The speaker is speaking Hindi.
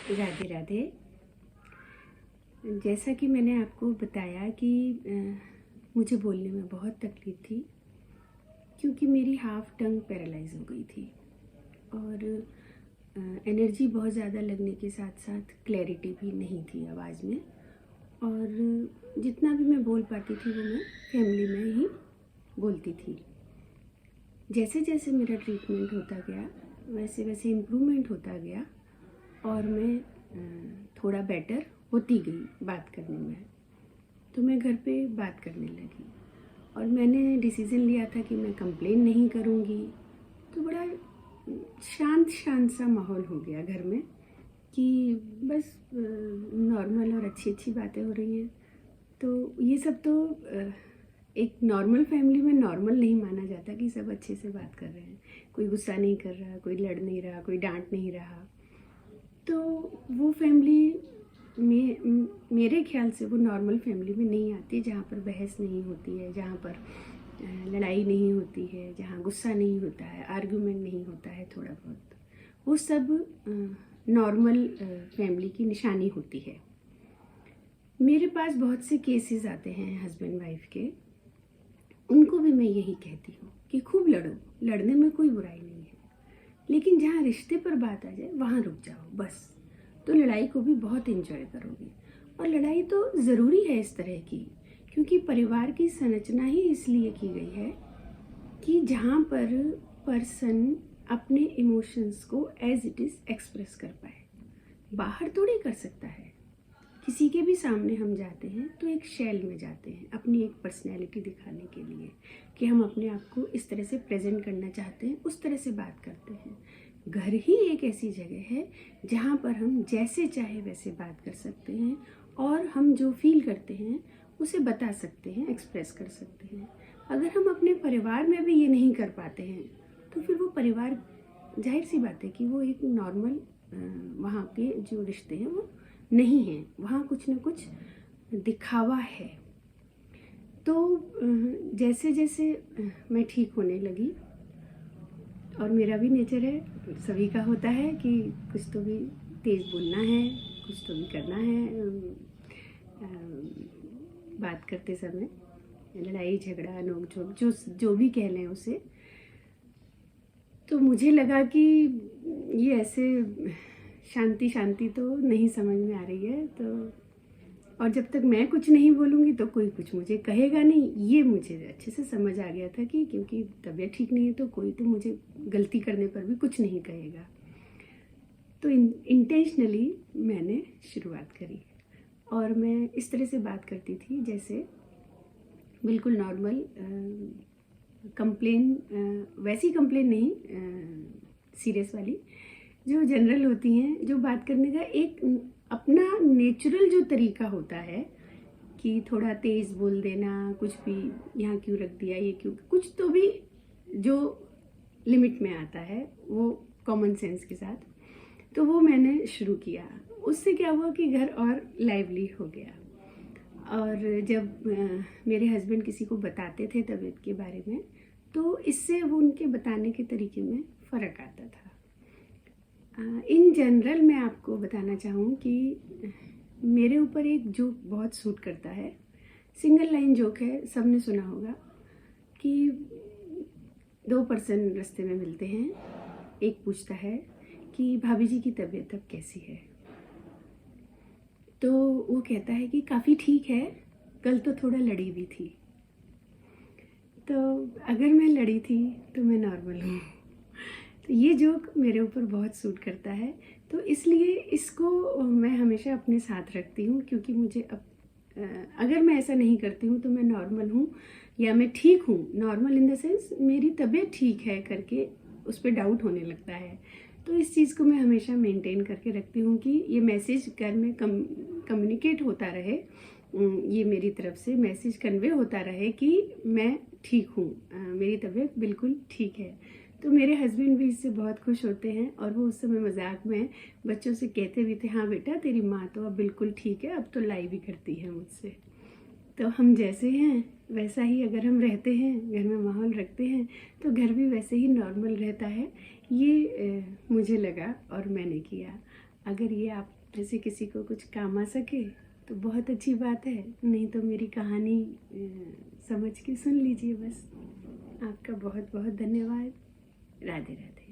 राधे राधे। जैसा कि मैंने आपको बताया कि मुझे बोलने में बहुत तकलीफ़ थी क्योंकि मेरी हाफ टंग पैरालाइज हो गई थी और एनर्जी बहुत ज़्यादा लगने के साथ साथ क्लैरिटी भी नहीं थी आवाज़ में। और जितना भी मैं बोल पाती थी वो मैं फैमिली में ही बोलती थी। जैसे जैसे मेरा ट्रीटमेंट होता गया वैसे वैसे इम्प्रूवमेंट होता गया और मैं थोड़ा बेटर होती गई बात करने में। तो मैं घर पे बात करने लगी और मैंने डिसीज़न लिया था कि मैं कंप्लेन नहीं करूँगी। तो बड़ा शांत शांत सा माहौल हो गया घर में कि बस नॉर्मल और अच्छी अच्छी बातें हो रही हैं। तो ये सब तो एक नॉर्मल फैमिली में नॉर्मल नहीं माना जाता कि सब अच्छे से बात कर रहे हैं, कोई गुस्सा नहीं कर रहा, कोई लड़ नहीं रहा, कोई डांट नहीं रहा। तो वो फैमिली में मेरे ख्याल से वो नॉर्मल फैमिली में नहीं आती जहाँ पर बहस नहीं होती है, जहाँ पर लड़ाई नहीं होती है, जहाँ गुस्सा नहीं होता है, आर्गुमेंट नहीं होता है थोड़ा बहुत। वो सब नॉर्मल फैमिली की निशानी होती है। मेरे पास बहुत से केसेस आते हैं हस्बैंड वाइफ के। उनको भी मैं यही कहती हूँ कि खूब लड़ो, लड़ने में कोई बुराई नहीं है, लेकिन जहाँ रिश्ते पर बात आ जाए वहाँ रुक जाओ बस। तो लड़ाई को भी बहुत एंजॉय करोगे। और लड़ाई तो ज़रूरी है इस तरह की, क्योंकि परिवार की संरचना ही इसलिए की गई है कि जहाँ पर पर्सन अपने इमोशंस को एज इट इज़ एक्सप्रेस कर पाए। बाहर थोड़ी कर सकता है। किसी के भी सामने हम जाते हैं तो एक शेल में जाते हैं अपनी एक पर्सनैलिटी दिखाने के लिए कि हम अपने आप को इस तरह से प्रेजेंट करना चाहते हैं, उस तरह से बात करते हैं। घर ही एक ऐसी जगह है जहाँ पर हम जैसे चाहे वैसे बात कर सकते हैं और हम जो फील करते हैं उसे बता सकते हैं, एक्सप्रेस कर सकते हैं। अगर हम अपने परिवार में भी ये नहीं कर पाते हैं तो फिर वो परिवार, जाहिर सी बात है कि वो एक नॉर्मल वहाँ के जो रिश्ते हैं वो नहीं हैं, वहाँ कुछ ना कुछ दिखावा है। तो जैसे जैसे मैं ठीक होने लगी, और मेरा भी नेचर है, सभी का होता है कि कुछ तो भी तेज़ बोलना है, कुछ तो भी करना है बात करते समय, लड़ाई झगड़ा नोक झोंक जो भी कह लें उसे। तो मुझे लगा कि ये ऐसे शांति शांति तो नहीं समझ में आ रही है, तो और जब तक मैं कुछ नहीं बोलूँगी तो कोई कुछ मुझे कहेगा नहीं, ये मुझे अच्छे से समझ आ गया था कि क्योंकि तबीयत ठीक नहीं है तो कोई तो मुझे गलती करने पर भी कुछ नहीं कहेगा। तो इंटेंशनली मैंने शुरुआत करी और मैं इस तरह से बात करती थी जैसे बिल्कुल नॉर्मल कंप्लेन, वैसी कंप्लेन नहीं, सीरियस वाली जो जनरल होती हैं, जो बात करने का एक अपना नेचुरल जो तरीका होता है कि थोड़ा तेज़ बोल देना, कुछ भी यहाँ क्यों रख दिया, ये क्यों, कुछ तो भी जो लिमिट में आता है वो कॉमन सेंस के साथ। तो वो मैंने शुरू किया। उससे क्या हुआ कि घर और लाइवली हो गया। और जब मेरे हस्बैंड किसी को बताते थे तबीयत के बारे में तो इससे वो उनके बताने के तरीके में फ़र्क आता था। इन जनरल मैं आपको बताना चाहूँ कि मेरे ऊपर एक जोक बहुत सूट करता है। सिंगल लाइन जोक है, सबने सुना होगा कि दो पर्सन रास्ते में मिलते हैं। एक पूछता है कि भाभी जी की तबीयत अब कैसी है। तो वो कहता है कि काफ़ी ठीक है, कल तो थोड़ा लड़ी भी थी। तो अगर मैं लड़ी थी तो मैं नॉर्मल हूँ। तो ये जोक मेरे ऊपर बहुत सूट करता है, तो इसलिए इसको मैं हमेशा अपने साथ रखती हूँ, क्योंकि मुझे अब अगर मैं ऐसा नहीं करती हूँ तो मैं नॉर्मल हूँ या मैं ठीक हूँ, नॉर्मल इन द सेंस मेरी तबीयत ठीक है करके उस पर डाउट होने लगता है। तो इस चीज़ को मैं हमेशा मेंटेन करके रखती हूँ कि ये मैसेज घर में कम्युनिकेट होता रहे, ये मेरी तरफ से मैसेज कन्वे होता रहे कि मैं ठीक हूँ, मेरी तबीयत बिल्कुल ठीक है। तो मेरे हस्बैंड भी इससे बहुत खुश होते हैं और वो उस समय मजाक में बच्चों से कहते भी थे, हाँ बेटा तेरी माँ तो अब बिल्कुल ठीक है, अब तो लाई भी करती है मुझसे। तो हम जैसे हैं वैसा ही अगर हम रहते हैं, घर में माहौल रखते हैं तो घर भी वैसे ही नॉर्मल रहता है। ये मुझे लगा और मैंने किया। अगर ये आप जैसे किसी को कुछ काम आ सके तो बहुत अच्छी बात है, नहीं तो मेरी कहानी समझ के सुन लीजिए बस। आपका बहुत बहुत धन्यवाद। राधे राधे।